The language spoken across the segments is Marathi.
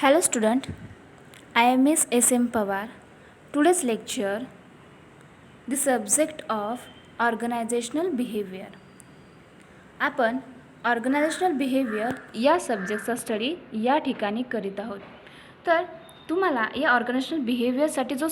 Hello student, I am Miss S.M. Pawar. Today's lecture, the subject of organizational behavior. आपण ऑर्गनायझेशनल बिहेवियर या सब्जेक्टचा स्टडी या ठिकाणी करीत आहोत. तर तुम्हाला या ऑर्गनायझेशनल बिहेवियरसाठी जो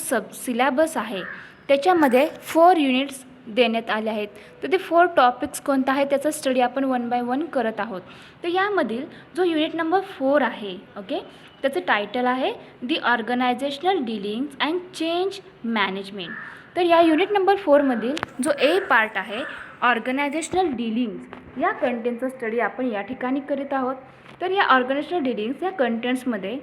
सिलॅबस आहे त्याच्यामध्ये 4 युनिट्स देण्यात आले आहेत. तर ते 4 टॉपिक्स कोणता आहे त्याचा स्टडी आपण वन बाय वन करत आहोत. तर यामधील जो युनिट नंबर 4 आहे, ओके, त्याचं टायटल आहे the organisational dealings and change management. तर या युनिट नंबर 4मधील जो ए पार्ट आहे ऑर्गनायझेशनल डीलिंग्स या कंटेंटचा स्टडी आपण या ठिकाणी करीत आहोत. तर या ऑर्गनायझेशनल डीलिंग्स या कंटेंट्समध्ये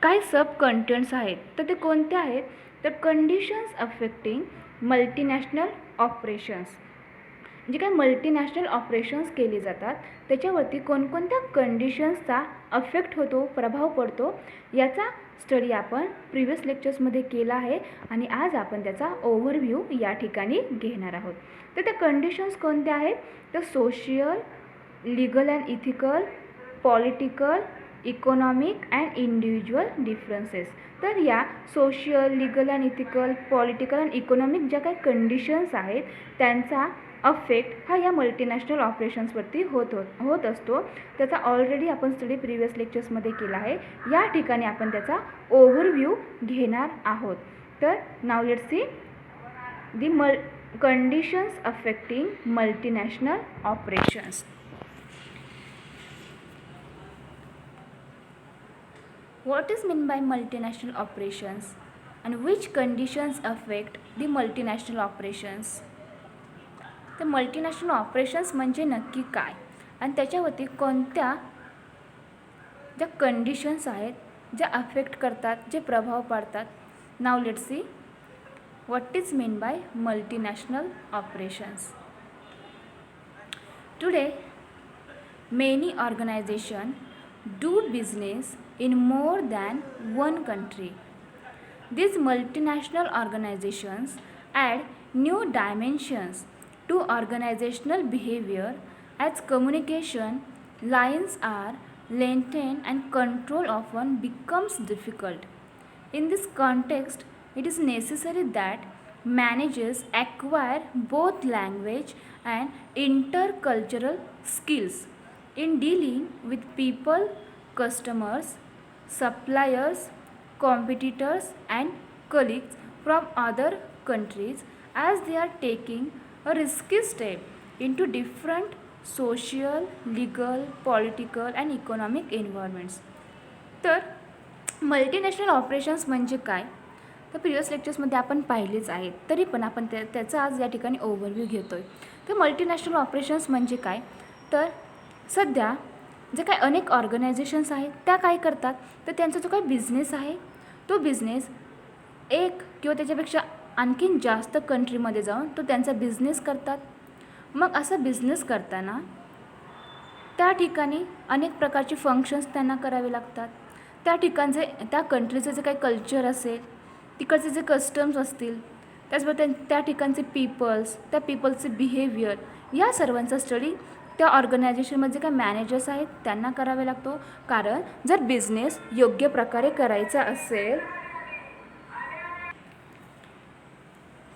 काही सब कंटेंट्स आहेत. तर ते कोणते आहेत? तर कंडिशन्स अफेक्टिंग मल्टीनॅशनल ऑपरेशन्स, जे काही मल्टीनॅशनल ऑपरेशन्स केली जातात त्याच्यावरती कोणकोणत्या कंडिशन्सचा अफेक्ट होतो, प्रभाव पडतो, याचा स्टडी आपण प्रिव्हियस लेक्चर्समध्ये केला आहे आणि आज आपण त्याचा ओव्हरव्ह्यू या ठिकाणी घेणार आहोत. तर त्या कंडिशन्स कोणत्या आहेत? तर social, legal and ethical, political, economic and individual differences. तर या social, legal and ethical, political and economic ज्या काही कंडिशन्स आहेत त्यांचा अफेक्ट हा या मल्टीनॅशनल ऑपरेशन्सवरती होत असतो. त्याचा ऑलरेडी आपण स्टडी प्रिव्हियस लेक्चर्समध्ये केला आहे. या ठिकाणी आपण त्याचा ओव्हरव्ह्यू घेणार आहोत. तर now let's see the conditions affecting multinational operations. What is meant by multinational operations and which conditions affect the multinational operations? तर मल्टीनॅशनल ऑपरेशन्स म्हणजे नक्की काय आणि त्याच्यावरती कोणत्या ज्या कंडिशन्स आहेत ज्या अफेक्ट करतात, जे प्रभाव पाडतात. Now let's see what is mean by multinational operations. Today many organizations do business in more than one country. These multinational organizations add new dimensions to organizational behavior as communication lines are lengthened and control often becomes difficult. In this context, it is necessary that managers acquire both language and intercultural skills in dealing with people, customers, suppliers, competitors and colleagues from other countries as they are taking a risky step into different social, legal, political and economic environments. तर मल्टीनॅशनल ऑपरेशन्स म्हणजे काय? तर प्रिव्हियस लेक्चर्समध्ये आपण पाहिलेच आहेत, तरी पण आपण त्याचा आज या ठिकाणी ओव्हरव्ह्यू घेतो आहे. तर मल्टीनॅशनल ऑपरेशन्स म्हणजे काय? तर सध्या जे काही अनेक ऑर्गनायझेशन्स आहेत त्या काय करतात, तर त्यांचा जो काही बिझनेस आहे तो बिझनेस एक किंवा त्याच्यापेक्षा आणखीन जास्त कंट्रीमध्ये जाऊन तो त्यांचा बिझनेस करतात. मग असा बिझनेस करताना त्या ठिकाणी अनेक प्रकारचे फंक्शन्स त्यांना करावे लागतात. त्या ठिकाणचे, त्या कंट्रीचं जे काही कल्चर असेल, तिकडचे जे कस्टम्स असतील, त्याचबरोबर त्या ठिकाणचे पीपल्स, त्या पीपल्सचे बिहेवियर, या सर्वांचा स्टडी त्या ऑर्गनायझेशनमध्ये जे काही मॅनेजर्स आहेत त्यांना करावे लागतो. कारण जर बिझनेस योग्य प्रकारे करायचा असेल,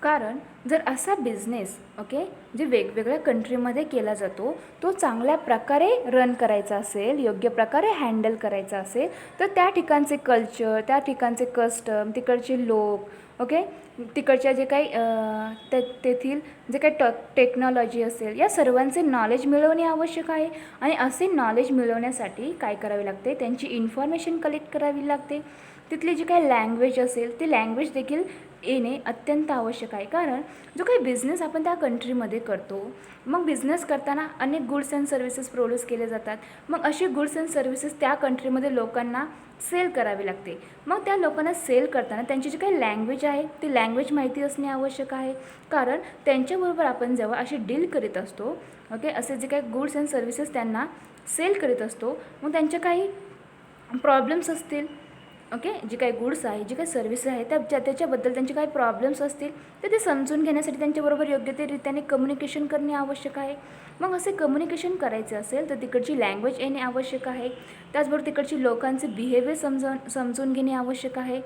कारण जर असा बिझनेस जे वेगवेगळ्या कंट्रीमध्ये केला जातो तो चांगल्या प्रकारे रन करायचा असेल, योग्य प्रकारे हँडल करायचा असेल, तर त्या ठिकाणचे कल्चर, त्या ठिकाणचे कस्टम, तिकडचे लोक, तिकडच्या जे काही तेथील जे काही टेक्नॉलॉजी असेल, या सर्वांचे नॉलेज मिळवणे आवश्यक आहे. आणि असे नॉलेज मिळवण्यासाठी काय करावे लागते? त्यांची इन्फॉर्मेशन कलेक्ट करावी लागते. तिथली जी काही लँग्वेज असेल ती लँग्वेज देखील येणे अत्यंत आवश्यक आहे. कारण जो काही बिझनेस आपण त्या कंट्रीमध्ये करतो, मग बिझनेस करताना अनेक गुड्स अँड सर्व्हिसेस प्रोड्यूस केले जातात. मग अशी गुड्स अँड सर्व्हिसेस त्या कंट्रीमध्ये लोकांना सेल करावी लागते. मग त्या लोकांना सेल करताना त्यांची जी काही लँग्वेज आहे ती लँग्वेज माहिती असणे आवश्यक आहे. कारण त्यांच्याबरोबर आपण जेव्हा अशी डील करीत असतो, असे जे काही गुड्स अँड सर्व्हिसेस त्यांना सेल करीत असतो, मग त्यांच्या काही प्रॉब्लेम्स असतील, ओके, जे काही गुड्स आहे, जे काही सर्व्हिसेस आहे त्याच्याबद्दल त्यांचे काही प्रॉब्लेम्स असतील तर ते समजून घेण्यासाठी त्यांच्याबरोबर योग्य ते रीतीने कम्युनिकेशन करणे आवश्यक आहे. मग असे कम्युनिकेशन करायचे असेल तर तिकडची लँग्वेज येणे आवश्यक आहे. त्याचबरोबर तिकडची लोकांचे बिहेवियर समजून घेणे आवश्यक आहे.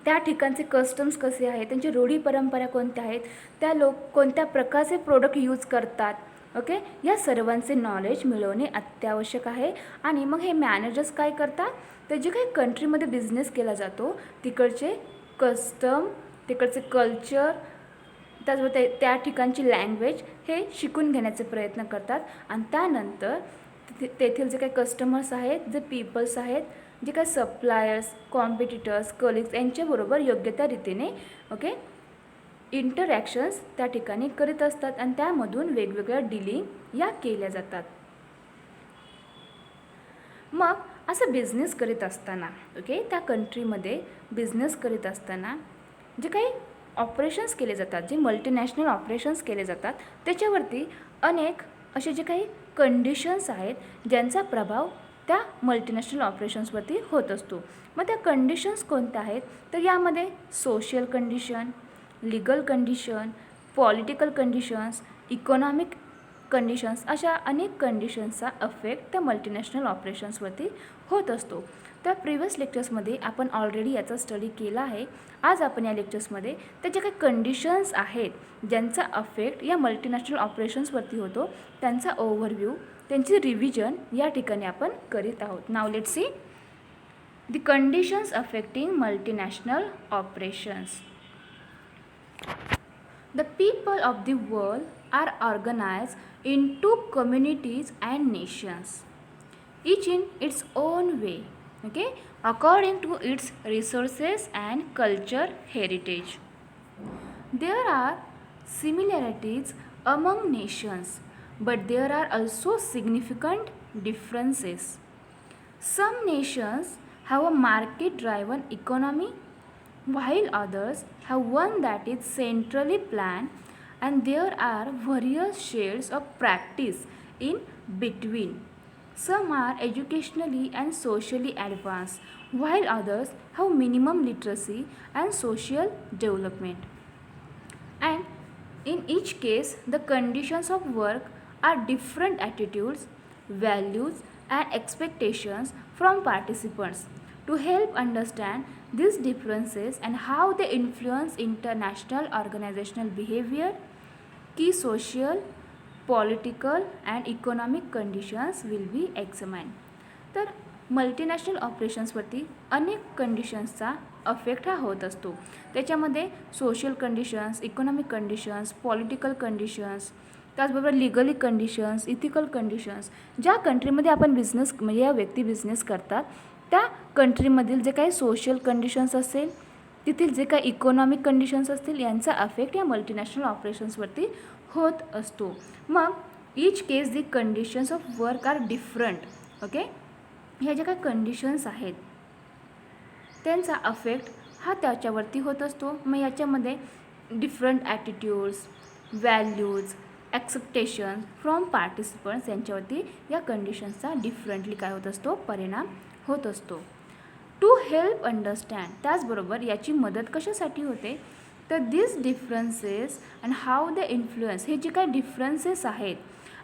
त्या ठिकाणचे कस्टम्स कसे आहेत, त्यांची रूढी परंपरा कोणत्या आहेत, त्या कोणत्या प्रकारचे प्रोडक्ट यूज करतात, ओके, या सर्वांचे नॉलेज मिळवणे अत्यावश्यक आहे. आणि मग हे मॅनेजर्स काय करतात, तर जे काही कंट्रीमध्ये बिझनेस केला जातो तिकडचे कस्टम, तिकडचे कल्चर, त्याचबरोबर त्या ठिकाणची लँग्वेज हे शिकून घेण्याचे प्रयत्न करतात. आणि त्यानंतर तेथील जे काही कस्टमर्स आहेत, जे पीपल्स आहेत, जे काही सप्लायर्स, कॉम्पिटिटर्स, कलिग्स यांच्याबरोबर योग्य त्या रीतीने ओके इंटरॅक्शन्स त्या ठिकाणी करीत असतात आणि त्यामधून वेगवेगळ्या डीलिंग या केल्या जातात. मग असं बिझनेस करीत असताना ओके त्या कंट्रीमध्ये बिझनेस करीत असताना जे काही ऑपरेशन्स केले जातात, जे मल्टीनॅशनल ऑपरेशन्स केले जातात त्याच्यावरती अनेक असे जे काही कंडिशन्स आहेत ज्यांचा प्रभाव त्या मल्टीनॅशनल ऑपरेशन्सवरती होत असतो. मग त्या कंडिशन्स कोणत्या आहेत, तर यामध्ये social condition, legal condition, political conditions, economic conditions अशा अनेक कंडिशन्सचा अफेक्ट त्या मल्टीनॅशनल ऑपरेशन्सवरती होत असतो. तर प्रिव्हियस लेक्चर्समध्ये आपण ऑलरेडी याचा स्टडी केला आहे. आज आपण या लेक्चर्समध्ये त्याच्या काही कंडिशन्स आहेत ज्यांचा अफेक्ट या मल्टीनॅशनल ऑपरेशन्सवरती होतो त्यांचा ओव्हरव्ह्यू, त्यांची रिव्हिजन या ठिकाणी आपण करीत आहोत. Now let's see the conditions affecting multinational operations. The people of the world are organized into communities and nations, each in its own way, okay, according to its resources and culture heritage. There are similarities among nations, but there are also significant differences. Some nations have a market-driven economy, while others have one that is centrally planned, and there are various shades of practice in between. Some are educationally and socially advanced, while others have minimum literacy and social development. And in each case, the conditions of work are different attitudes, values, and expectations from participants. To help understand these differences and how they influence international organizational behavior, key social, political, and economic conditions will be examined. तर मल्टीनॅशनल ऑपरेशन्सवरती अनेक कंडिशन्सचा अफेक्ट हा होत असतो. त्याच्यामध्ये social conditions, economic conditions, political conditions, त्याचबरोबर लिगली कंडिशन्स, इथिकल कंडिशन्स. ज्या कंट्रीमध्ये आपण बिझनेस म्हणजे या व्यक्ती बिझनेस करतात त्या कंट्रीमधील जे काही सोशल कंडिशन्स असेल, तिथील जे काही इकॉनॉमिक कंडिशन्स असतील यांचा अफेक्ट या मल्टीनॅशनल ऑपरेशन्सवरती होत असतो. मग each case the conditions of work are different. Okay, ह्या ज्या काही कंडिशन्स आहेत त्यांचा अफेक्ट हा त्याच्यावरती होत असतो. मग याच्यामध्ये different attitudes, values, expectation from participants यांच्यावरती या कंडिशन्सचा डिफरंटली काय होत असतो, परिणाम होत असतो. टू हेल्प अंडरस्टँड, त्याचबरोबर याची मदत कशासाठी होते, तर this differences and how they influence, हे जे काही डिफरन्सेस आहेत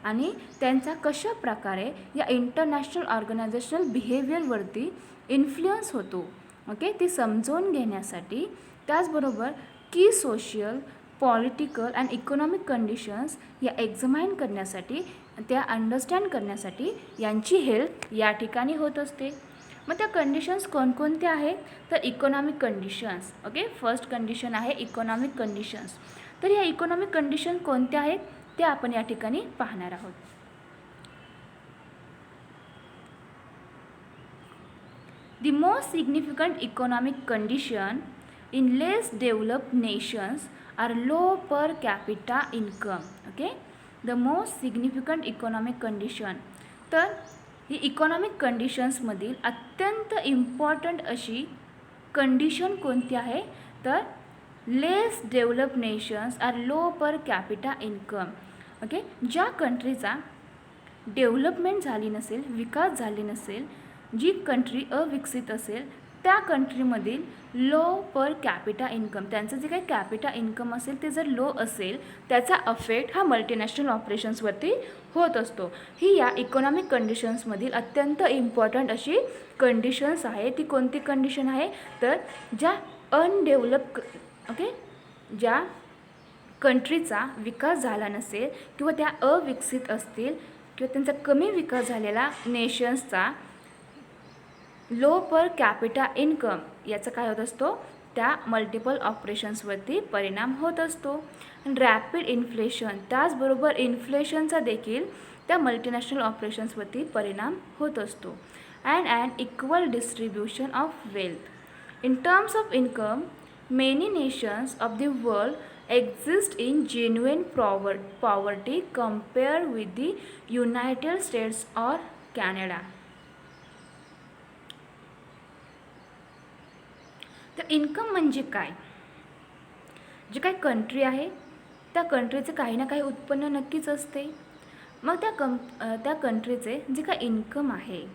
आणि त्यांचा कशा प्रकारे या इंटरनॅशनल ऑर्गनायझेशनल बिहेवियरवरती इन्फ्लुएन्स होतो, ओके, ते समजून घेण्यासाठी. त्याचबरोबर की social, political and economic conditions या एक्झामाइन करण्यासाठी, त्या अंडरस्टँड करण्यासाठी यांची हेल्प या ठिकाणी होत असते. मग त्या कंडिशन्स कोणकोणत्या आहेत, तर economic conditions. Okay, first condition आहे इकॉनॉमिक कंडिशन्स. तर या इकॉनॉमिक कंडिशन कोणत्या आहेत ते आपण या ठिकाणी पाहणार आहोत. The most significant economic condition in less developed nations are low per capita income. Okay, the most significant economic condition. तर ही इकॉनॉमिक कंडिशन्समधील अत्यंत इम्पॉर्टंट अशी कंडिशन कोणती आहे, तर less develop nations are low per capita income. Okay, ज्या कंट्रीचा डेव्हलपमेंट झाली नसेल, विकास झाली नसेल, जी कंट्री अविकसित असेल त्या कंट्रीमधील लो पर कॅपिटा इन्कम, त्यांचं जे काही कॅपिटा इन्कम असेल ते जर लो असेल, त्याचा अफेक्ट हा मल्टीनॅशनल ऑपरेशन्सवरती होत असतो. ही या इकॉनॉमिक कंडिशन्समधील अत्यंत इम्पॉर्टंट अशी कंडिशन्स आहे. ती कोणती कंडिशन आहे, तर ज्या अनडेव्हलप ज्या कंट्रीचा विकास झाला नसेल किंवा त्या अविकसित असतील किंवा त्यांचा कमी विकास झालेला नेशन्सचा लो पर कॅपिटा इन्कम याचा काय होत असतो, त्या मल्टिपल ऑपरेशन्सवरती परिणाम होत असतो. रॅपिड इन्फ्लेशन, त्याचबरोबर इन्फ्लेशनचा देखील त्या मल्टीनॅशनल ऑपरेशन्सवरती परिणाम होत असतो. And equal distribution of wealth. In terms of income, many nations of the world exist in genuine poverty compared with the United States or Canada. तर इन्कम म्हणजे काय? जे काही कंट्री आहे त्या कंट्रीचे काही ना काही उत्पन्न नक्कीच असते. मग त्या कंट्रीचे जे काही इन्कम आहे,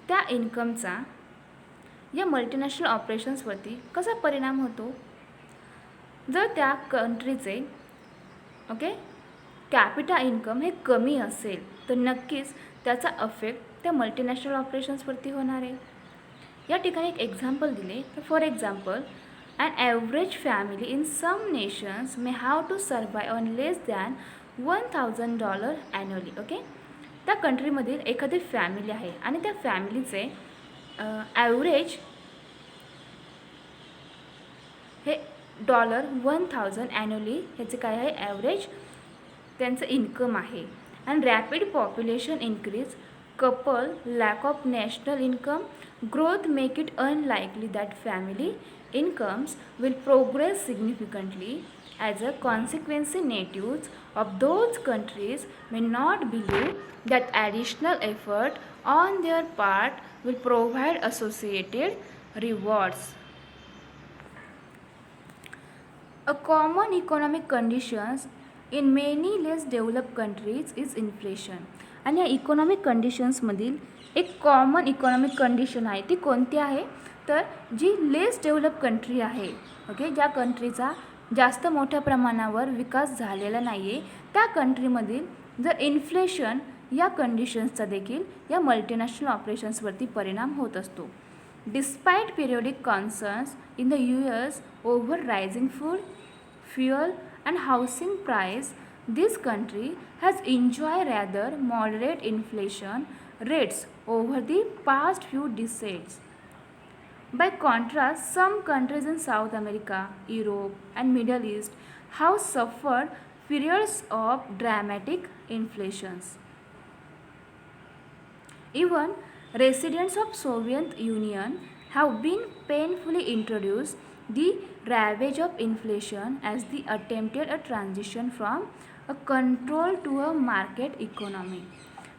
त्या इन्कमचा या मल्टीनॅशनल ऑपरेशन्सवरती कसा परिणाम होतो. जर त्या कंट्रीचे कॅपिटा इन्कम हे कमी असेल तर नक्कीच त्याचा अफेक्ट त्या मल्टीनॅशनल ऑपरेशन्सवरती होणार आहे. या ठिकाणी एक एक्झाम्पल दिले तर for example, an average family in some nations may have to survive on less than $1,000 annually. त्या कंट्रीमधील एखादी फॅमिली आहे आणि त्या फॅमिलीचे ॲव्हरेज हे $1,000 ॲन्युअली ह्याचे काय आहे, ॲव्हरेज त्यांचं इन्कम आहे. And rapid population increase couple lack of national income growth make it unlikely that family incomes will progress significantly. As a consequence, natives of those countries may not believe that additional effort on their part will provide associated rewards. A common economic conditions in many less developed countries is inflation. आणि या इकॉनॉमिक कंडिशन्समधील एक कॉमन इकॉनॉमिक कंडिशन आहे, ती कोणती आहे, तर जी लेस डेव्हलप कंट्री आहे, ज्या कंट्रीचा जास्त मोठ्या प्रमाणावर विकास झालेला नाही आहे, त्या कंट्रीमधील जर इन्फ्लेशन या कंडिशन्सचा देखील या मल्टीनॅशनल ऑपरेशन्सवरती परिणाम होत असतो. Despite periodic concerns in the US over rising food, fuel and housing price, this country has enjoyed rather moderate inflation rates over the past few decades. By contrast, some countries in South America, Europe, and Middle East have suffered periods of dramatic inflations. Even residents of Soviet Union have been painfully introduced the ravage of inflation as they attempted a transition from a control to a market economy.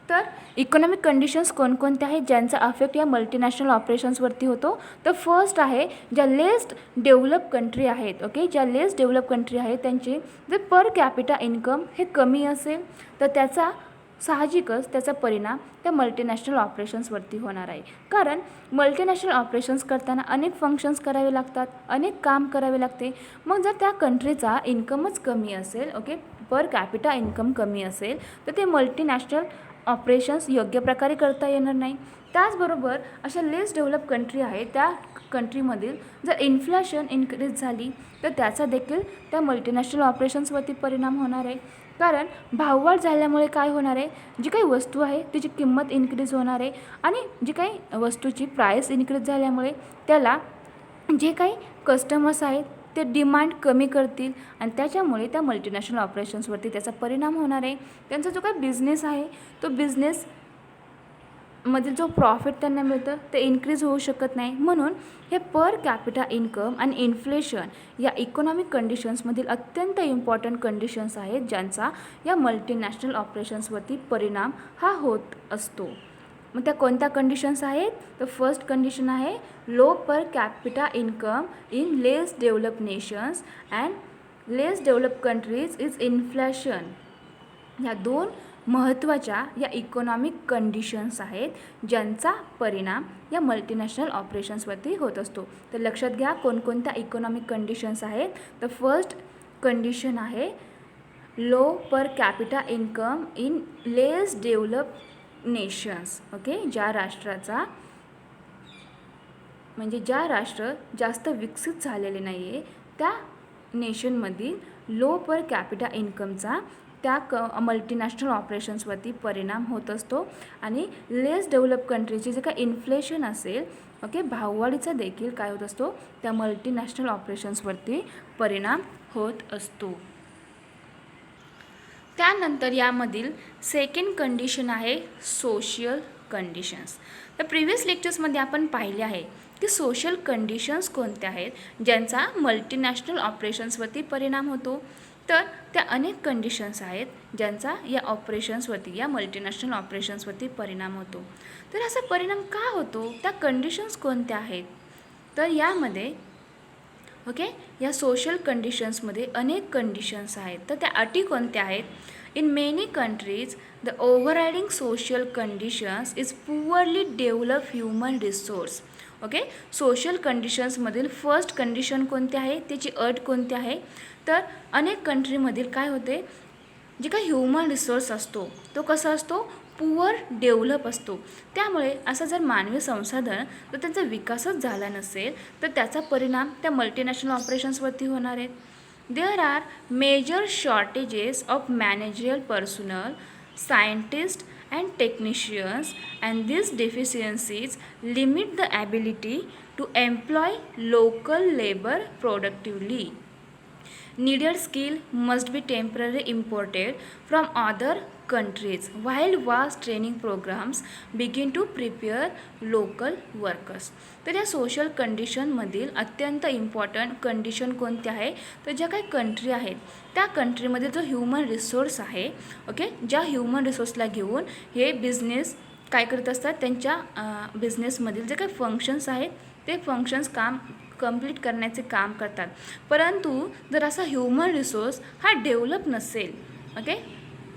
तर इकॉनॉमिक कंडिशन्स कोणकोणत्या आहेत ज्यांचा अफेक्ट या मल्टीनॅशनल ऑपरेशन्सवरती होतो, तर फर्स्ट आहे ज्या लेस डेव्हलप कंट्री आहेत, ज्या लेस डेव्हलप कंट्री आहेत त्यांचे जर पर कॅपिटा इन्कम हे कमी असेल तर त्याचा साहजिकच त्याचा परिणाम त्या मल्टीनॅशनल ऑपरेशन्सवरती होणार आहे. कारण मल्टीनॅशनल ऑपरेशन्स करताना अनेक फंक्शन्स करावे लागतात, अनेक काम करावे लागते. मग जर त्या कंट्रीचा इन्कमच कमी असेल, पर कॅपिटा इन्कम कमी असेल तर ते मल्टीनॅशनल ऑपरेशन्स योग्य प्रकारे करता येणार नाही. त्याचबरोबर अशा लेस डेव्हलप कंट्री आहे त्या कंट्रीमधील जर इन्फ्लेशन इन्क्रीज झाली तर त्याचा देखील त्या मल्टीनॅशनल ऑपरेशन्सवरती परिणाम होणार आहे. कारण भाववाढ झाल्यामुळे काय होणार आहे, जी काही वस्तू आहे तिची किंमत इन्क्रीज होणार आहे आणि जी काही वस्तूची प्राईस इन्क्रीज झाल्यामुळे त्याला जे काही कस्टमर्स आहेत ते डिमांड कमी करतील आणि त्याच्यामुळे त्या मल्टीनॅशनल ऑपरेशन्सवरती त्याचा परिणाम होणार आहे. त्यांचा जो काही बिझनेस आहे तो बिझनेसमधील जो प्रॉफिट त्यांना मिळतं ते इन्क्रीज होऊ शकत नाही. म्हणून हे पर कॅपिटा इन्कम आणि इन्फ्लेशन या इकॉनॉमिक कंडिशन्समधील अत्यंत इम्पॉर्टंट कंडिशन्स आहेत ज्यांचा या मल्टीनॅशनल ऑपरेशन्सवरती परिणाम हा होत असतो. मग त्या कोणत्या कंडिशन्स आहेत, तर फर्स्ट कंडिशन आहे low per capita income in less develop nations and less develop countries is inflation. ह्या दोन महत्त्वाच्या या इकॉनॉमिक कंडिशन्स आहेत ज्यांचा परिणाम या मल्टीनॅशनल ऑपरेशन्सवरती होत असतो. तर लक्षात घ्या कोणकोणत्या इकॉनॉमिक कंडिशन्स आहेत. तर फर्स्ट कंडिशन आहे low per capita income in less develop nations. Okay, ज्या राष्ट्र जास्त विकसित झालेले नाही आहे त्या नेशनमधील लो पर कॅपिटा इन्कमचा त्या मल्टीनॅशनल ऑपरेशन्सवरती परिणाम होत असतो. आणि लेस डेव्हलप कंट्रीची जे काय इन्फ्लेशन असेल, ओके, भाववाढीचा देखील काय होत असतो त्या मल्टीनॅशनल ऑपरेशन्सवरती परिणाम होत असतो. त्यानंतर यामधील सेकंड कंडिशन आहे सोशल कंडिशन्स. तर प्रिव्हियस लेक्चर्समध्ये आपण पाहिले आहे की सोशल कंडिशन्स कोणत्या आहेत ज्यांचा मल्टीनॅशनल ऑपरेशन्सवरती परिणाम होतो. तर त्या अनेक कंडिशन्स आहेत ज्यांचा या मल्टीनॅशनल ऑपरेशन्सवरती परिणाम होतो. तर असा परिणाम का होतो, त्या कंडिशन्स कोणत्या आहेत. तर यामध्ये ओके, या सोशल कंडिशन्समध्ये अनेक कंडिशन्स आहेत. तर त्या अटी कोणत्या आहेत. In many countries the overriding social conditions is poorly develop human resource. Okay, social कंडिशन्समधील फर्स्ट कंडिशन कोणती आहे, त्याची अट कोणती आहे. तर अनेक कंट्रीमधील काय होते, जे काही ह्युमन रिसोर्स असतो तो कसा असतो, पुअर डेव्हलप असतो. त्यामुळे असं जर मानवी संसाधन तर त्यांचा विकासच झाला नसेल तर त्याचा परिणाम त्या मल्टीनॅशनल ऑपरेशन्सवरती होणार आहेत. There are major shortages of managerial personnel, scientist and technicians, and these deficiencies limit the ability to employ local labor productively. Needed skill must be temporarily imported from other countries while vast training programs begin to prepare local workers. तर या सोशल कंडिशनमधील अत्यंत इम्पॉर्टंट कंडिशन कोणती आहे. तर ज्या काही कंट्री आहेत त्या कंट्रीमध्ये जो ह्युमन रिसोर्स आहे, ओके, ज्या ह्युमन रिसोर्सला घेऊन हे बिझनेस काय करत असतात, त्यांच्या बिझनेसमधील जे काही फंक्शन्स आहेत ते फंक्शन्स कंप्लीट करण्याचे काम करतात. परंतु जर असा ह्युमन रिसोर्स हा डेव्हलप नसेल, ओके,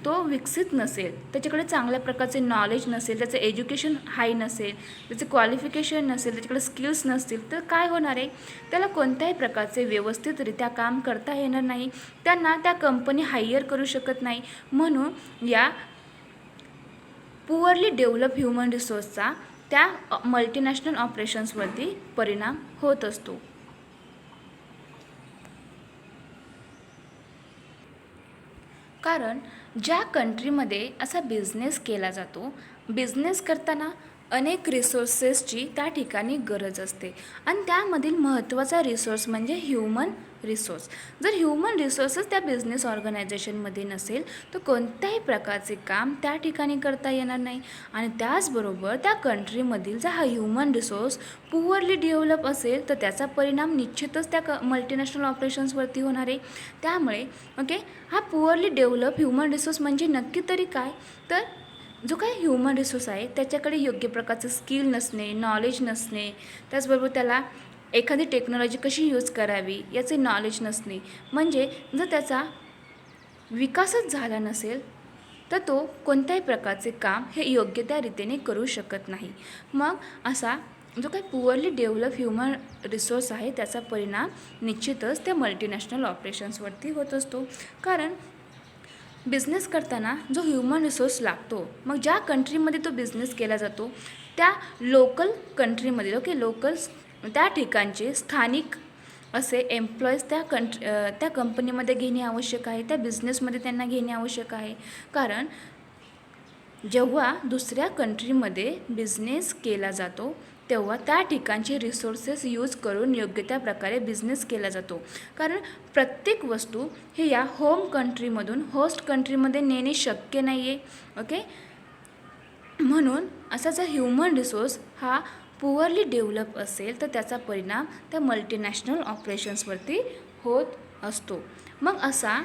तो विकसित नसेल, त्याच्याकडे चांगल्या प्रकारचे नॉलेज नसेल, त्याचं एज्युकेशन हाय नसेल, त्याचे क्वालिफिकेशन नसेल, त्याच्याकडे स्किल्स नसतील, तर काय होणार आहे, त्याला कोणत्याही प्रकारचे व्यवस्थितरित्या काम करता येणार नाही, त्यांना त्या कंपनी हायर करू शकत नाही. म्हणून या पुअरली डेव्हलप ह्युमन रिसोर्सचा त्या मल्टीनॅशनल ऑपरेशन्सवरती परिणाम होत असतो. कारण ज्या कंट्रीमध्ये असा बिझनेस केला जातो, बिझनेस करताना अनेक रिसोर्सेसची त्या ठिकाणी गरज असते आणि त्यामधील महत्त्वाचा रिसोर्स म्हणजे ह्युमन रिसोर्स. जर ह्युमन रिसोर्सेस त्या बिझनेस ऑर्गनायझेशनमध्ये नसेल तर कोणत्याही प्रकारचे काम त्या ठिकाणी करता येणार नाही. आणि त्याचबरोबर त्या कंट्रीमधील जर हा ह्युमन रिसोर्स पुअरली डेव्हलप असेल तर त्याचा परिणाम निश्चितच त्या मल्टीनॅशनल ऑपरेशन्सवरती होणार आहे. त्यामुळे ओके, हा पुअरली डेव्हलप ह्युमन रिसोर्स म्हणजे नक्की तरी काय, तर जो काही ह्युमन रिसोर्स आहे त्याच्याकडे योग्य प्रकारचं स्किल नसणे, नॉलेज नसणे, त्याचबरोबर त्याला एखादी टेक्नॉलॉजी कशी यूज करावी याचे नॉलेज नसणे. म्हणजे जर त्याचा विकासच झाला नसेल तर तो कोणत्याही प्रकारचे काम हे योग्य त्या रीतीने करू शकत नाही. मग असा जो काही पुअरली डेव्हलप ह्युमन रिसोर्स आहे त्याचा परिणाम निश्चितच त्या मल्टीनॅशनल ऑपरेशन्सवरती होत असतो. कारण बिझनेस करताना जो ह्युमन रिसोर्स लागतो, मग ज्या कंट्रीमध्ये तो बिझनेस केला जातो त्या लोकल कंट्रीमध्ये, ओके, त्या ठिकाणचे स्थानिक असे एम्प्लॉईज त्या कंपनीमध्ये घेणे आवश्यक आहे, त्या बिझनेसमध्ये त्यांना घेणे आवश्यक आहे. कारण जेव्हा दुसऱ्या कंट्रीमध्ये बिझनेस केला जातो तेव्हा त्या ठिकाणचे रिसोर्सेस यूज करून योग्य त्या प्रकारे बिझनेस केला जातो. कारण प्रत्येक वस्तू हे या होम कंट्रीमधून होस्ट कंट्रीमध्ये नेणे शक्य नाही आहे, ओके. म्हणून असा जर ह्युमन रिसोर्स हा पुअरली डेव्हलप असेल तर त्याचा परिणाम त्या मल्टीनॅशनल ऑपरेशन्सवरती होत असतो. मग असा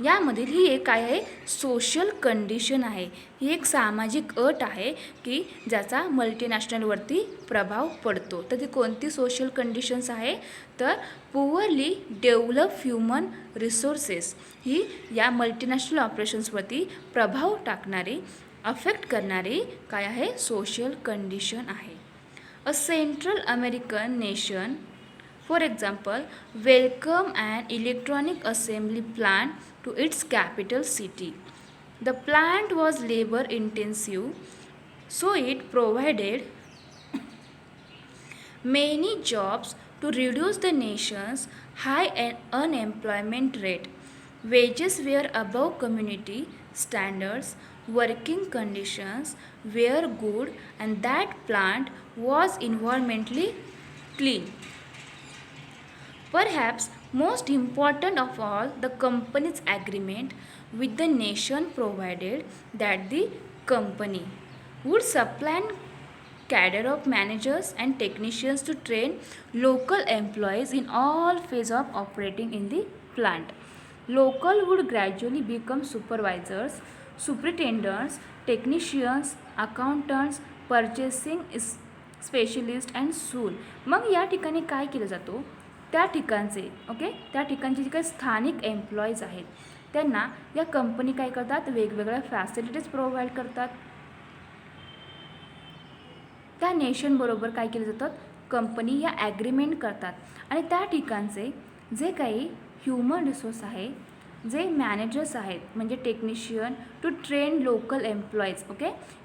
यामधील ही एक काय आहे, सोशल कंडिशन आहे. ही एक सामाजिक अट आहे की ज्याचा मल्टीनॅशनलवरती प्रभाव पडतो. तर ती कोणती सोशल कंडिशन्स आहे, तर पुअरली डेव्हलप ह्युमन रिसोर्सेस ही या मल्टीनॅशनल ऑपरेशन्सवरती प्रभाव टाकणारी, अफेक्ट करणारी काय आहे, सोशल कंडिशन आहे. A central American nation, for example, welcome an electronic assembly plant to its capital city. The plant was labor intensive, so it provided many jobs to reduce the nation's high unemployment rate. Wages were above community standards, working conditions were good, and that plant was environmentally clean. Perhaps most important of all, the company's agreement with the nation provided that the company would supply cadre of managers and technicians to train local employees in all phases of operating in the plant. Local would gradually become supervisors, superintendents, technicians, accountants, purchasing specialist and सूल. मग या ठिकाणी काय केलं जातो, त्या ठिकाणचे त्या ठिकाणचे जे काही स्थानिक एम्प्लॉईज आहेत त्यांना या कंपनी काय करतात, वेगवेगळ्या फॅसिलिटीज प्रोव्हाइड करतात. त्या नेशनबरोबर काय केलं जातं, कंपनी या ॲग्रीमेंट करतात आणि त्या ठिकाणचे जे काही ह्युमन रिसोर्स आहे, जे मॅनेजर्स आहेत म्हणजे technician to train local employees.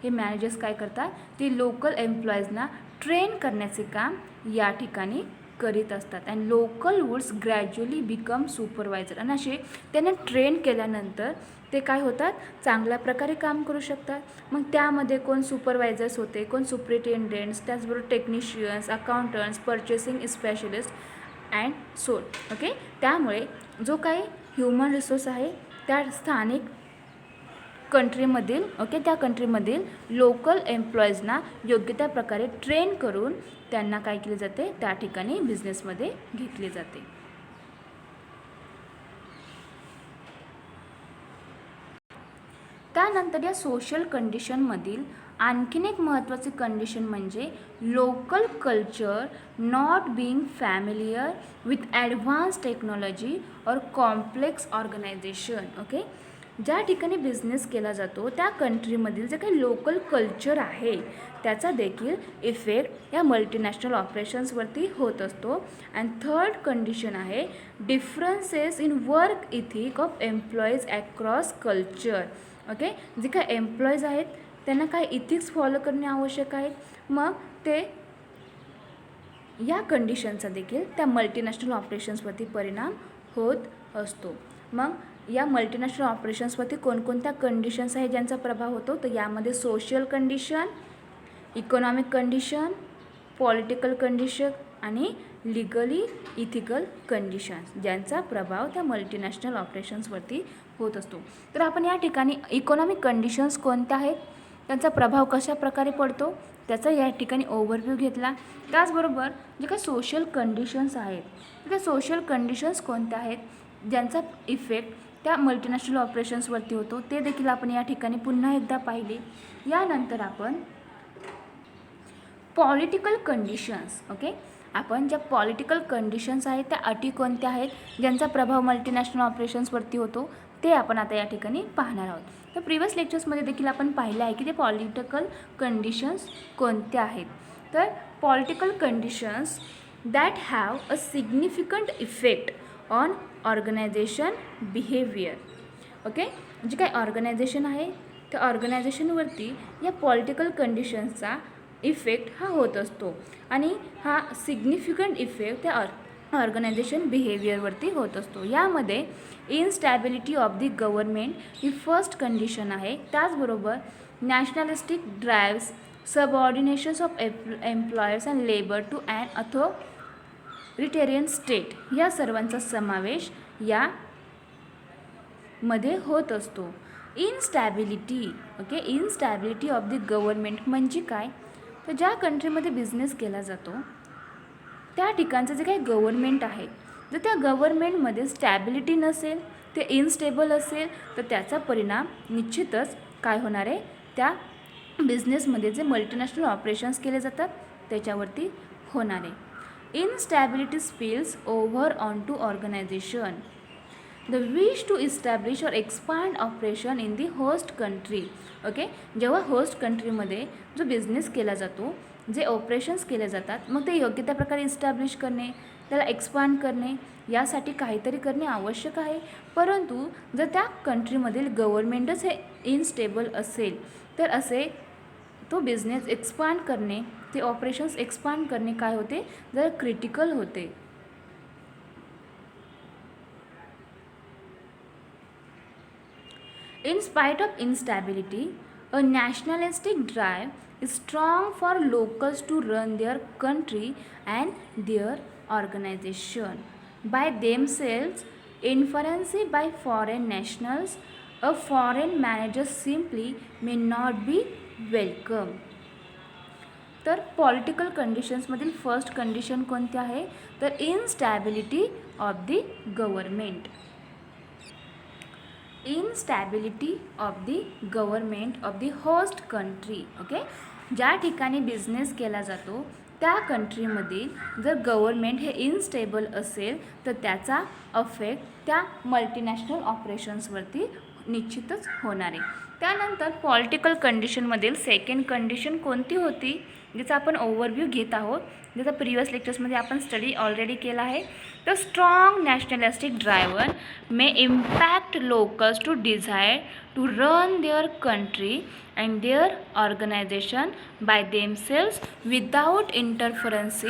हे मॅनेजर्स काय करतात, ते लोकल एम्प्लॉईजना ट्रेन करण्याचे काम या ठिकाणी करीत असतात. And local woods gradually become supervisor. आणि असे त्यांना ट्रेन केल्यानंतर ते काय होतात, चांगल्या प्रकारे काम करू शकतात. मग त्यामध्ये कोण सुपरवायझर्स होते, कोण सुपरिटेंडेंट्स, त्याचबरोबर technicians, accountants, purchasing specialist and sole. त्यामुळे जो काही ह्युमन रिसोर्स आहे त्या स्थानिक कंट्रीमधील त्या कंट्रीमधील लोकल एम्प्लॉईजना योग्य त्या प्रकारे ट्रेन करून त्यांना काय केले जाते, त्या ठिकाणी बिझनेसमध्ये घेतले जाते. त्यानंतर या सोशल कंडिशनमधील आणखीन एक महत्त्वाची कंडिशन म्हणजे local culture not being familiar with advance technology और कॉम्प्लेक्स ऑर्गनायझेशन. ज्या ठिकाणी बिझनेस केला जातो त्या कंट्रीमधील जे काही लोकल कल्चर आहे त्याचा देखील इफेक्ट या मल्टीनॅशनल ऑपरेशन्सवरती होत असतो. अँड थर्ड कंडिशन आहे differences in work ethic of employees across culture. जे काय एम्प्लॉईज आहेत त्यांना काय इथिक्स फॉलो करणे आवश्यक आहेत. मग ते या कंडिशनचा देखील त्या मल्टीनॅशनल ऑपरेशन्सवरती परिणाम होत असतो. मग या मल्टीनॅशनल ऑपरेशन्सवरती कोणकोणत्या कंडिशन्स आहेत ज्यांचा प्रभाव होतो, तर यामध्ये social condition, economic condition, political condition आणि लिगली इथिकल कंडिशन्स ज्यांचा प्रभाव त्या मल्टीनॅशनल ऑपरेशन्सवरती होत असतो. तर आपण या ठिकाणी इकॉनॉमिक कंडिशन्स कोणत्या आहेत, त्यांचा प्रभाव कशा प्रकारे पडतो त्याचा या ठिकाणी ओव्हरव्ह्यू घेतला. त्याचबरोबर जे काही सोशल कंडिशन्स आहेत त्या सोशल कंडिशन्स कोणत्या आहेत ज्यांचा इफेक्ट त्या मल्टीनॅशनल ऑपरेशन्सवरती होतो ते देखील आपण या ठिकाणी पुन्हा एकदा पाहिले. यानंतर आपण पॉलिटिकल कंडिशन्स आपण ज्या पॉलिटिकल कंडिशन्स आहेत त्या अटी कोणत्या आहेत ज्यांचा प्रभाव मल्टीनॅशनल ऑपरेशन्सवरती होतो ते आपण आता या ठिकाणी पाहणार आहोत. तर प्रिव्हियस लेक्चर्समध्ये देखील आपण पाहिलं आहे की ते पॉलिटिकल कंडिशन्स कोणत्या आहेत. तर political conditions that have a significant effect on organisation behaviour. जे काही ऑर्गनायझेशन आहे त्या ऑर्गनायझेशनवरती या पॉलिटिकल कंडिशन्सचा इफेक्ट हा होत असतो आणि हा सिग्निफिकंट इफेक्ट त्या ऑर्गनायझेशन बिहेवियरवरती होत असतो. यामध्ये इनस्टॅबिलिटी ऑफ दी गव्हर्नमेंट ही फर्स्ट कंडिशन आहे. त्याचबरोबर nationalistic drives, subordinations of employers and labour to and authoritarian state या सर्वांचा समावेश यामध्ये होत असतो. इनस्टॅबिलिटी ऑफ दी गव्हर्नमेंट म्हणजे काय, तर ज्या कंट्रीमध्ये बिझनेस केला जातो त्या ठिकाणचं जे काही गव्हर्नमेंट आहे जर त्या गव्हर्नमेंटमध्ये स्टॅबिलिटी नसेल ते इनस्टेबल असेल तर त्याचा परिणाम निश्चितच काय होणार आहे, त्या बिझनेसमध्ये जे मल्टीनॅशनल ऑपरेशन्स केले जातात त्याच्यावरती होणार आहे. Instability spills over on to organisation. The wish to establish और expand operation in the host country. Okay, जेव्हा होस्ट कंट्रीमध्ये जो बिझनेस केला जातो, जे ऑपरेशन्स केले जातात, मग ते योग्य त्या प्रकारे इस्टॅब्लिश करणे, त्याला एक्सपांड करणे, यासाठी काहीतरी करणे आवश्यक आहे. परंतु जर त्या कंट्रीमधील गव्हर्मेंटच हे इनस्टेबल असेल तर असे तो बिझनेस एक्सपांड करणे, ते ऑपरेशन्स एक्सपांड करणे काय होते, जर क्रिटिकल होते. In spite of instability, a nationalistic drive is strong for locals to run their country and their organization by themselves, influenced by foreign nationals. A foreign manager simply may not be welcome. तर पॉलिटिकल कंडिशन्समधील फर्स्ट कंडिशन कोणती आहे, तर instability of the government. Instability of the government of the host country. Okay, ज्या ठिकाणी बिझनेस केला जातो त्या कंट्रीमधील जर गव्हर्मेंट हे इनस्टेबल असेल तर त्याचा अफेक्ट त्या मल्टीनॅशनल ऑपरेशन्सवरती निश्चितच होणार आहे. त्यानंतर पॉलिटिकल कंडिशनमधील सेकंड कंडिशन कोणती होती, ज्याचा आपण ओव्हरव्ह्यू घेत आहोत, ज्याचा प्रिव्हियस लेक्चर्समध्ये आपण स्टडी ऑलरेडी केला आहे. The strong nationalistic driver may impact locals to desire to run their country and their organization by themselves without interference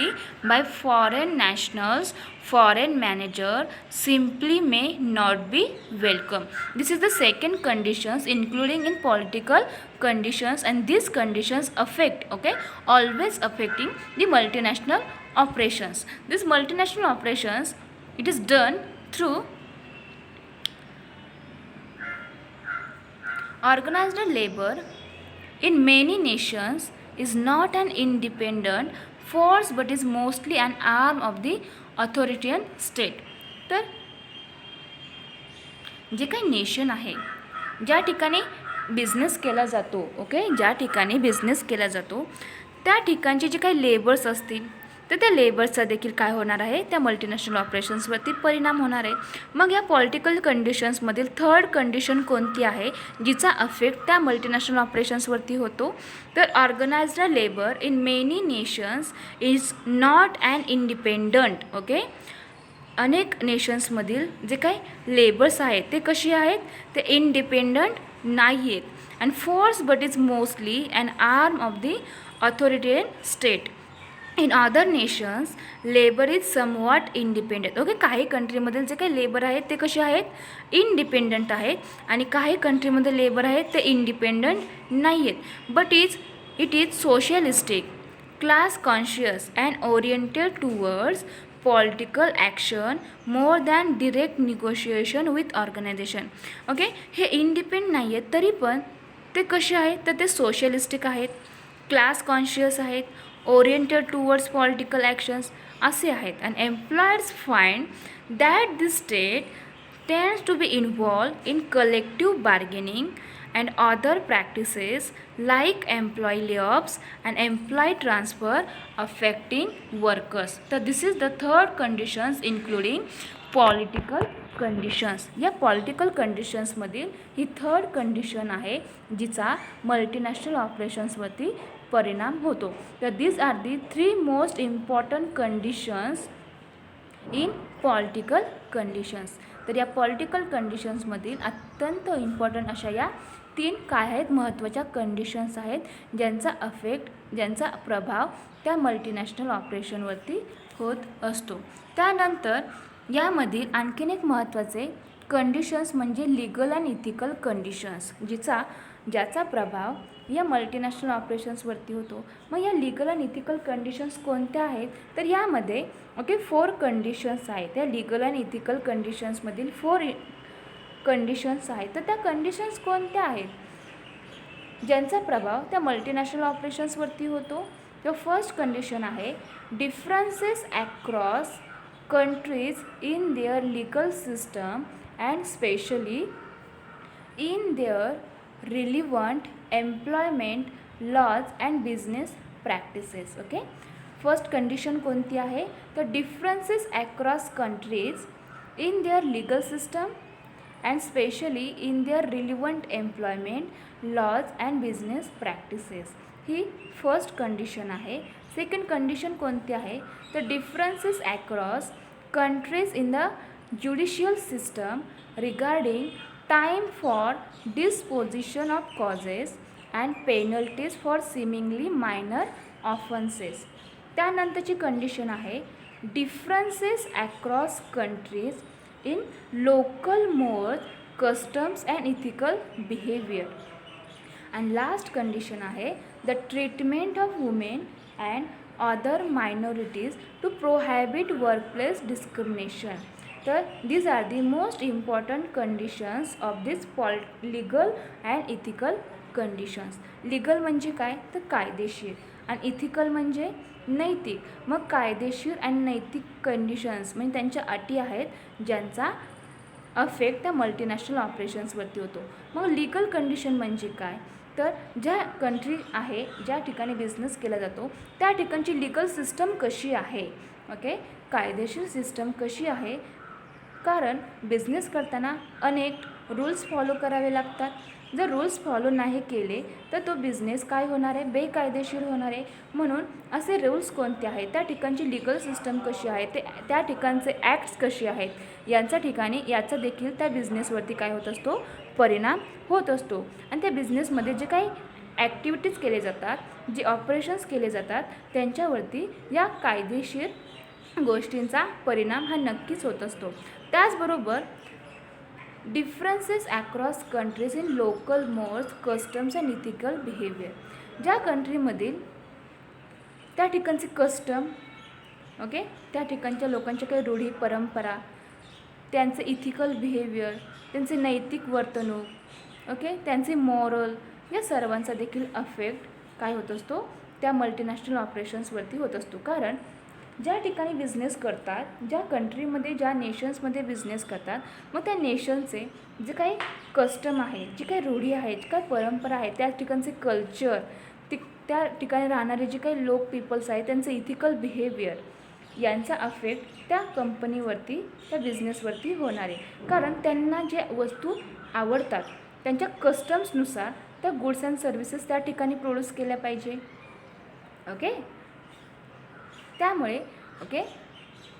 by foreign nationals. Foreign manager simply may not be welcome. This is the second conditions including in political conditions, and these conditions affect, okay, always affecting the multinational operations. This multinational operations, it is done through organized labor in many nations is not an independent force but is mostly an arm of the authoritarian state. तर जे काही नेशन आहे, ज्या ठिकाणी बिझनेस केला जातो, ओके, ज्या ठिकाणी बिझनेस केला जातो त्या ठिकाणचे जे काही लेबर्स असतील तर त्या लेबर्सचा देखील काय होणार आहे, त्या मल्टीनॅशनल ऑपरेशन्सवरती परिणाम होणार आहे. मग या पॉलिटिकल कंडिशन्समधील थर्ड कंडिशन कोणती आहे, जिचा अफेक्ट त्या मल्टीनॅशनल ऑपरेशन्सवरती होतो, तर organised labour in many nations is not an independent. Okay, अनेक नेशन्समधील जे काही लेबर्स आहेत ते कशी आहेत, ते इंडिपेंडंट नाही आहेत. And force but is mostly an arm of the authoritarian state. In other nations labour is somewhat independent. Okay, काही कंट्रीमधील जे काही लेबर आहेत ते कसे आहेत, इंडिपेंडंट आहेत, आणि काही कंट्रीमध्ये लेबर आहेत ते इंडिपेंडंट नाही आहेत. But it is socialistic, class conscious and oriented towards political action more than direct negotiation with organisation. Okay, हे इंडिपेंडंट नाही आहेत तरी पण ते कसे आहेत, तर ते सोशलिस्टिक आहेत, क्लास कॉन्शियस आहेत, ओरिएंटेड टुवर्ड्स पॉलिटिकल ॲक्शन्स असे आहेत. And employers find that this state tends to be involve in collective bargaining and other practices like employee layoffs and employee transfer affecting workers. So this is the third conditions including political conditions. या पॉलिटिकल कंडिशन्समधील ही थर्ड कंडिशन आहे जिचा मल्टीनॅशनल ऑपरेशन्सवरती परिणाम होतो. तर these are the three most important conditions in political conditions. तर या पॉलिटिकल कंडिशन्समधील अत्यंत इम्पॉर्टंट अशा या तीन काय आहेत, महत्त्वाच्या कंडिशन्स आहेत ज्यांचा अफेक्ट, ज्यांचा प्रभाव त्या मल्टीनॅशनल ऑपरेशनवरती होत असतो. त्यानंतर यामधील आणखीन एक महत्त्वाचे कंडिशन्स म्हणजे लिगल अँड इथिकल कंडिशन्स, ज्याचा प्रभाव या मल्टीनॅशनल ऑपरेशन्सवरती होतो. मग या लिगल अँड इथिकल कंडिशन्स कोणत्या आहेत, तर यामध्ये ओके 4 कंडिशन्स आहेत. त्या लिगल अँड इथिकल कंडिशन्समधील 4 कंडिशन्स आहेत. तर त्या कंडिशन्स कोणत्या आहेत ज्यांचा प्रभाव त्या मल्टीनॅशनल ऑपरेशन्सवरती होतो. तर फर्स्ट कंडिशन आहे differences across countries in their legal system and specially in their relevant employment laws and business practices. Okay, first condition कोणती आहे तर differences across countries in their legal system and specially in their relevant employment laws and business practices, ही फर्स्ट कंडिशन आहे. सेकंड कंडिशन कोणती आहे तर differences across countries in the judicial system regarding time for disposition of causes and penalties for seemingly minor offenses. त्यानंतरची कंडिशन आहे differences across countries in local mores, customs and ethical behaviour. And last condition आहे the treatment of women and other minorities to prohibit workplace discrimination. तर these are the most important conditions of this legal and ethical conditions. Legal म्हणजे काय तर कायदेशीर आणि इथिकल म्हणजे नैतिक. मग कायदेशीर आणि नैतिक कंडिशन्स म्हणजे त्यांच्या अटी आहेत ज्यांचा अफेक्ट त्या मल्टीनॅशनल ऑपरेशन्सवरती होतो. मग लीगल कंडिशन म्हणजे काय तर ज्या कंट्री आहे ज्या ठिकाणी बिझनेस केला जातो त्या ठिकाणची लीगल सिस्टम कशी आहे. ओके, कायदेशीर सिस्टम कशी आहे कारण बिझनेस करताना अनेक रूल्स फॉलो करावे लागतात. जर रूल्स फॉलो नाही केले तर तो बिझनेस काय होणार आहे बेकायदेशीर होणार आहे. म्हणून असे रूल्स कोणते आहेत, त्या ठिकाणची लीगल सिस्टम कशी आहे, ते त्या ठिकाणचे ॲक्ट्स कशी आहेत यांच्या ठिकाणी याचा देखील त्या बिझनेसवरती काय होत असतो परिणाम होत असतो. आणि त्या बिझनेसमध्ये जे काही ॲक्टिव्हिटीज केले जातात, जे ऑपरेशन्स केले जातात त्यांच्यावरती या कायदेशीर गोष्टींचा परिणाम हा नक्कीच होत असतो. त्याचबरोबर differences across countries in local mores, customs and ethical behaviour. ज्या कंट्रीमधील त्या ठिकाणचे कस्टम, ओके, त्या ठिकाणच्या लोकांच्या काही रूढी परंपरा, त्यांचे इथिकल बिहेवियर, त्यांचे नैतिक वर्तणूक, ओके, त्यांचे मॉरल, या सर्वांचा देखील अफेक्ट काय होत असतो त्या मल्टीनॅशनल ऑपरेशन्सवरती होत असतो. कारण ज्या ठिकाणी बिझनेस करतात, ज्या कंट्रीमध्ये ज्या नेशन्समध्ये बिझनेस करतात, मग त्या नेशनचे जे काही कस्टम आहे, जी काही रूढी आहेत, जी काही परंपरा आहे, त्या ठिकाणचे कल्चर, त्या ठिकाणी राहणारे जे काही लोक पीपल्स आहेत त्यांचं इथिकल बिहेवियर यांचा अफेक्ट त्या कंपनीवरती त्या बिझनेसवरती होणार आहे. कारण त्यांना जे वस्तू आवडतात त्यांच्या कस्टम्सनुसार त्या गुड्स अँड सर्व्हिसेस त्या ठिकाणी प्रोड्यूस केल्या पाहिजे. ओके, त्यामुळे ओके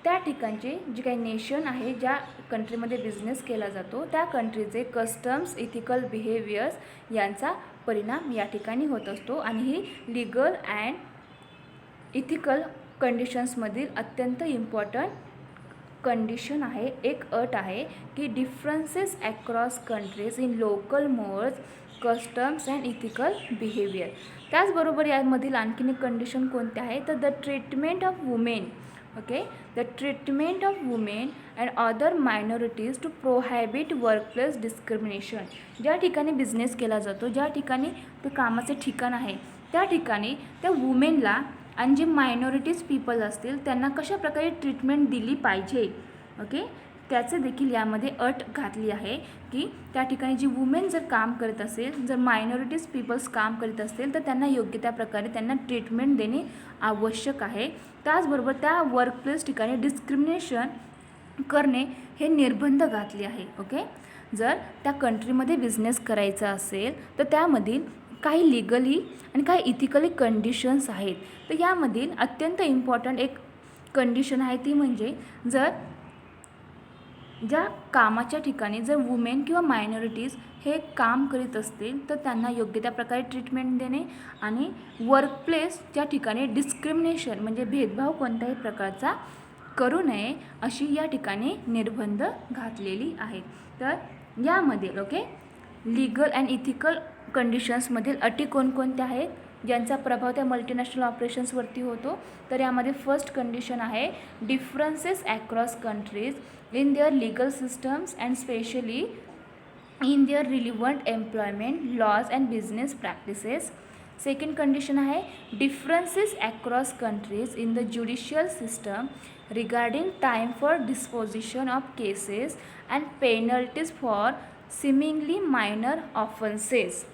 त्या ठिकाणचे जे काही नेशन आहे ज्या कंट्रीमध्ये बिझनेस केला जातो त्या कंट्रीचे कस्टम्स, इथिकल बिहेवियर्स यांचा परिणाम या ठिकाणी होत असतो. आणि ही लीगल अँड इथिकल कंडिशन्समधील अत्यंत इम्पॉर्टंट कंडिशन आहे, एक अट आहे की differences across countries in local mores, customs and ethical behaviour. त्याचबरोबर यामधील आणखीन एक कंडिशन कोणते आहे तर the treatment of women, okay, the treatment of women and other minorities to prohibit workplace discrimination. ज्या ठिकाणी बिझनेस केला जातो, ज्या ठिकाणी ते कामाचे ठिकाण आहे त्या ठिकाणी त्या वुमेनला आणि जे मायनॉरिटीज पीपल असतील त्यांना कशा प्रकारे ट्रीटमेंट दिली पाहिजे. ओके, त्याचे देखील यामध्ये अट घातली आहे की त्या ठिकाणी जी वुमेन जर काम करत असेल, जर मायनॉरिटीज पीपल्स काम करीत असतील तर त्यांना योग्य त्या प्रकारे त्यांना ट्रीटमेंट देणे आवश्यक आहे. त्याचबरोबर त्या वर्कप्लेस ठिकाणी डिस्क्रिमिनेशन करणे हे निर्बंध घातले आहे. ओके, जर त्या कंट्रीमध्ये बिझनेस करायचा असेल तर त्यामधील काही लिगली आणि काही इथिकली कंडिशन्स आहेत. तर यामधील अत्यंत इम्पॉर्टंट एक कंडिशन आहे ती म्हणजे जर ज्या कामाच्या ठिकाणी जर वुमेन किंवा मायनॉरिटीज हे काम करीत असतील तर त्यांना योग्य त्या प्रकारे ट्रीटमेंट देणे आणि वर्कप्लेसच्या ठिकाणी डिस्क्रिमिनेशन म्हणजे भेदभाव कोणत्याही प्रकारचा करू नये अशी या ठिकाणी निर्बंध घातलेली आहेत. तर यामध्ये ओके लीगल अँड इथिकल कंडिशन्समधील अटी कोणकोणत्या आहेत ज्यांचा प्रभाव त्या मल्टीनॅशनल ऑपरेशन्सवरती होतो. तर यामध्ये फर्स्ट कंडिशन आहे differences across countries in their legal systems and specially in their relevant employment laws and business practices. Second condition आहे differences across countries in the judicial system regarding time for disposition of cases and penalties for seemingly minor offenses.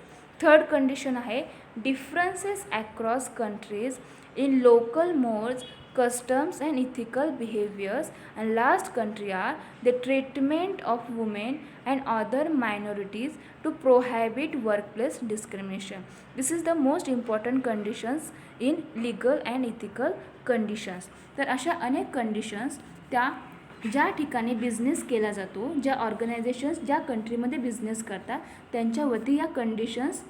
Third condition आहे differences across countries in local modes, customs and ethical behaviors. And last country are the treatment of women and other minorities to prohibit workplace discrimination. This is the most important conditions in legal and ethical conditions. तर अशा अनेक कंडिशन्स त्या ज्या ठिकाणी बिझनेस केला जातो, ज्या ऑर्गनायझेशन्स ज्या कंट्रीमध्ये बिझनेस करतात त्यांच्यावरती या कंडिशन्स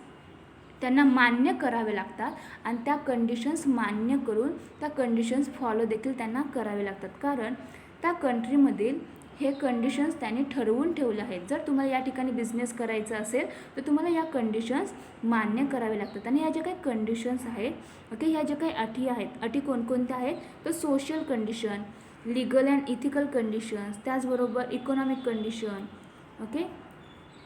त्यांना मान्य करावे लागतात आणि त्या कंडिशन्स मान्य करून त्या कंडिशन्स फॉलो देखील त्यांना करावे लागतात. कारण त्या कंट्रीमधील हे कंडिशन्स त्यांनी ठरवून ठेवले आहेत. जर तुम्हाला या ठिकाणी बिझनेस करायचा असेल तर तुम्हाला या कंडिशन्स मान्य करावे लागतात. आणि या ज्या काही कंडिशन्स आहेत, ओके, ह्या ज्या काही अटी आहेत, अटी कोणकोणत्या आहेत तर social condition, legal and ethical conditions, त्याचबरोबर economic condition, okay,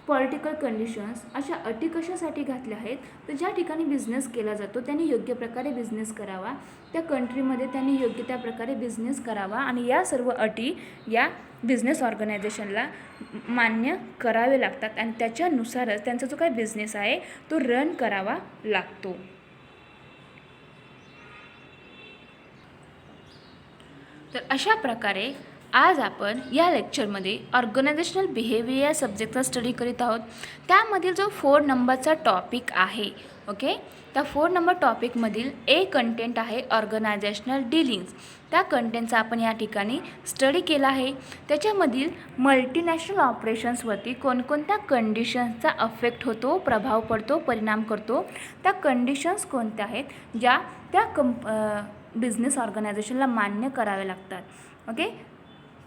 political conditions. अशा अटी कशासाठी घातल्या आहेत तर ज्या ठिकाणी बिझनेस केला जातो त्यांनी योग्य प्रकारे बिझनेस करावा, त्या कंट्रीमध्ये त्यांनी योग्य त्या प्रकारे बिझनेस करावा आणि या सर्व अटी या बिझनेस ऑर्गनायझेशनला मान्य करावे लागतात आणि त्याच्यानुसारच त्यांचा जो काही बिझनेस आहे तो रन करावा लागतो. तर अशा प्रकारे आज आपण या लेक्चरमध्ये ऑर्गनायझेशनल बिहेवियर या सब्जेक्टचा स्टडी करीत आहोत. त्यामधील जो 4 नंबरचा टॉपिक आहे, ओके, त्या 4 नंबर टॉपिकमधील ए कंटेंट आहे ऑर्गनायझेशनल डीलिंग्स. त्या कंटेंटचा आपण या ठिकाणी स्टडी केला आहे. त्याच्यामधील मल्टीनॅशनल ऑपरेशन्सवरती कोणकोणत्या कंडिशन्सचा अफेक्ट होतो, प्रभाव पडतो, परिणाम करतो, त्या कंडिशन्स कोणत्या आहेत ज्या त्या बिझनेस ऑर्गनायझेशनला मान्य करावे लागतात, ओके,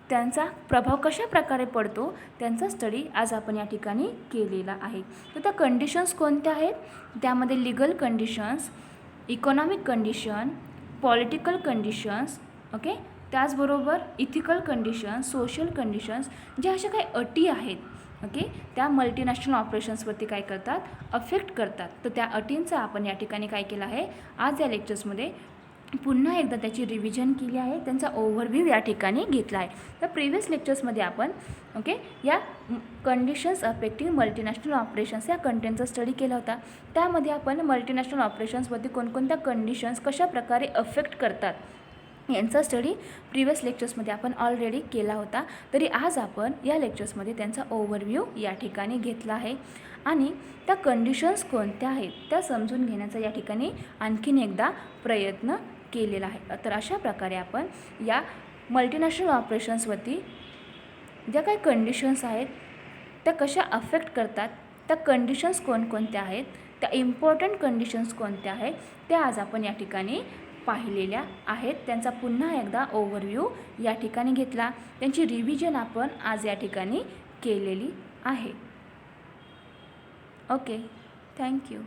त्यांचा प्रभाव कशा प्रकारे पडतो त्यांचा स्टडी आज आपण या ठिकाणी केलेला आहे. तर त्या कंडिशन्स कोणत्या आहेत त्यामध्ये legal conditions, economic condition, political conditions, okay, त्याचबरोबर इथिकल कंडिशन्स, सोशल कंडिशन्स, ज्या अशा काही अटी आहेत, ओके, त्या मल्टीनॅशनल ऑपरेशन्सवरती काय करतात, अफेक्ट करतात. तर त्या अटींचा आपण या ठिकाणी काय केलं आहे आज या लेक्चर्समध्ये पुन्हा एकदा त्याची रिव्हिजन केली आहे, त्यांचा ओव्हरव्ह्यू या ठिकाणी घेतला आहे. तर प्रिव्हियस लेक्चर्समध्ये आपण, ओके, या कंडिशन्स अफेक्टिंग मल्टीनॅशनल ऑपरेशन्स या कंटेंटचा स्टडी केला होता. त्यामध्ये आपण मल्टीनॅशनल ऑपरेशन्सवरती कोणकोणत्या कंडिशन्स कशा प्रकारे अफेक्ट करतात यांचा स्टडी प्रिव्हियस लेक्चर्समध्ये आपण ऑलरेडी केला होता. तरी आज आपण या लेक्चर्समध्ये त्यांचा ओव्हरव्ह्यू या ठिकाणी घेतला आहे आणि त्या कंडिशन्स कोणत्या आहेत त्या समजून घेण्याचा या ठिकाणी आणखीन एकदा प्रयत्न केलेला आहे. तर अशा प्रकारे आपण या मल्टीनॅशनल ऑपरेशन्सवरती ज्या काही कंडिशन्स आहेत त्या कशा अफेक्ट करतात, त्या कंडिशन्स कोणकोणत्या आहेत, त्या इम्पॉर्टंट कंडिशन्स कोणत्या आहेत त्या आज आपण या ठिकाणी पाहिलेल्या आहेत. त्यांचा पुन्हा एकदा ओव्हरव्ह्यू या ठिकाणी घेतला, त्यांची रिव्हिजन आपण आज या ठिकाणी केलेली आहे. Okay, thank you.